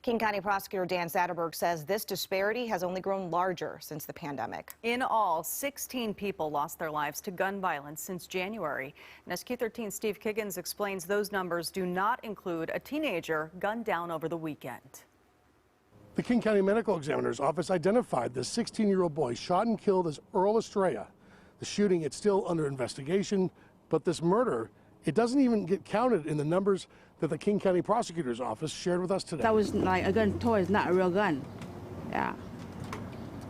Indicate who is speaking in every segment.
Speaker 1: King County Prosecutor Dan Satterberg says this disparity has only grown larger since the pandemic.
Speaker 2: In all, 16 people lost their lives to gun violence since January. And as Q13 Steve Kiggins explains, those numbers do not include a teenager gunned down over the weekend.
Speaker 3: The King County Medical Examiner's Office identified the 16-year-old boy shot and killed as Earl Estrella. The shooting, it's still under investigation, but this murder, it doesn't even get counted in the numbers that the King County Prosecutor's Office shared with us today.
Speaker 4: That was like a gun toy, it's not a real gun. Yeah.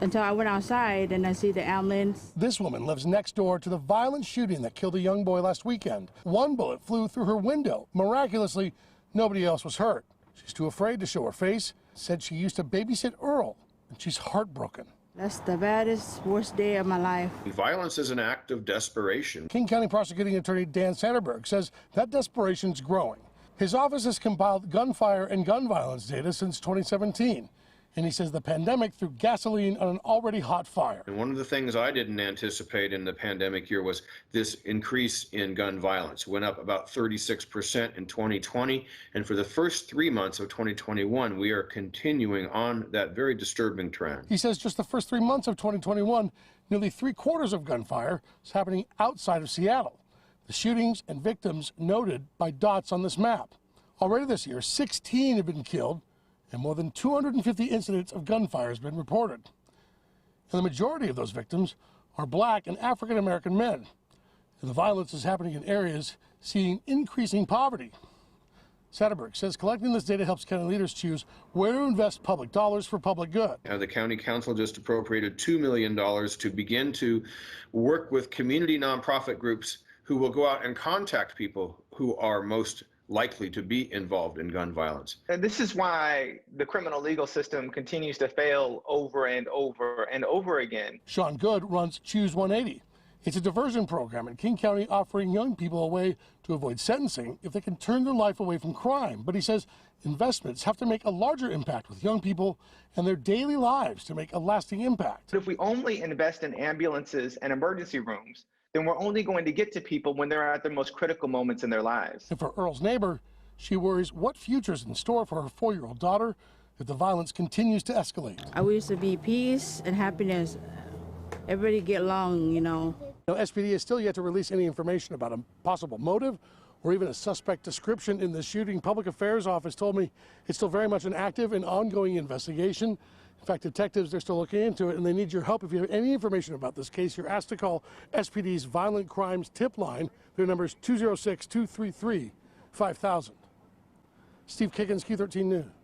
Speaker 4: Until I went outside and I see the ambulance.
Speaker 3: This woman lives next door to the violent shooting that killed a young boy last weekend. One bullet flew through her window. Miraculously, nobody else was hurt. She's too afraid to show her face. Said she used to babysit Earl, and she's heartbroken.
Speaker 4: That's the baddest, worst day of my life.
Speaker 5: Violence is an act of desperation.
Speaker 3: King County Prosecuting Attorney Dan Satterberg says that desperation's growing. His office has compiled gunfire and gun violence data since 2017. And he says the pandemic threw gasoline on an already hot fire.
Speaker 5: And one of the things I didn't anticipate in the pandemic year was this increase in gun violence. It went up about 36% in 2020. And for the first 3 months of 2021, we are continuing on that very disturbing trend.
Speaker 3: He says just the first 3 months of 2021, nearly 3/4 of gunfire is happening outside of Seattle. The shootings and victims noted by dots on this map. Already this year, 16 have been killed, and more than 250 incidents of gunfire has been reported. And the majority of those victims are black and African American men. And the violence is happening in areas seeing increasing poverty. Satterberg says collecting this data helps county leaders choose where to invest public dollars for public good.
Speaker 5: The county council just appropriated $2 million to begin to work with community nonprofit groups who will go out and contact people who are most likely to be involved in gun violence.
Speaker 6: And this is why the criminal legal system continues to fail over and over and over again.
Speaker 3: Sean Good runs Choose 180. It's a diversion program in King County offering young people a way to avoid sentencing if they can turn their life away from crime. But he says investments have to make a larger impact with young people and their daily lives to make a lasting impact.
Speaker 6: If we only invest in ambulances and emergency rooms, then we're only going to get to people when they're at their most critical moments in their lives.
Speaker 3: And for Earl's neighbor, she worries what future's in store for her 4-year-old daughter if the violence continues to escalate.
Speaker 4: I wish to be peace and happiness. Everybody get along, you know.
Speaker 3: SPD is still yet to release any information about a possible motive or even a suspect description in the shooting. Public Affairs Office told me it's still very much an active and ongoing investigation. In fact, detectives, they're still looking into it, and they need your help. If you have any information about this case, you're asked to call SPD's Violent Crimes Tip Line. Their number is 206-233-5000. Steve Kiggins, Q13 News.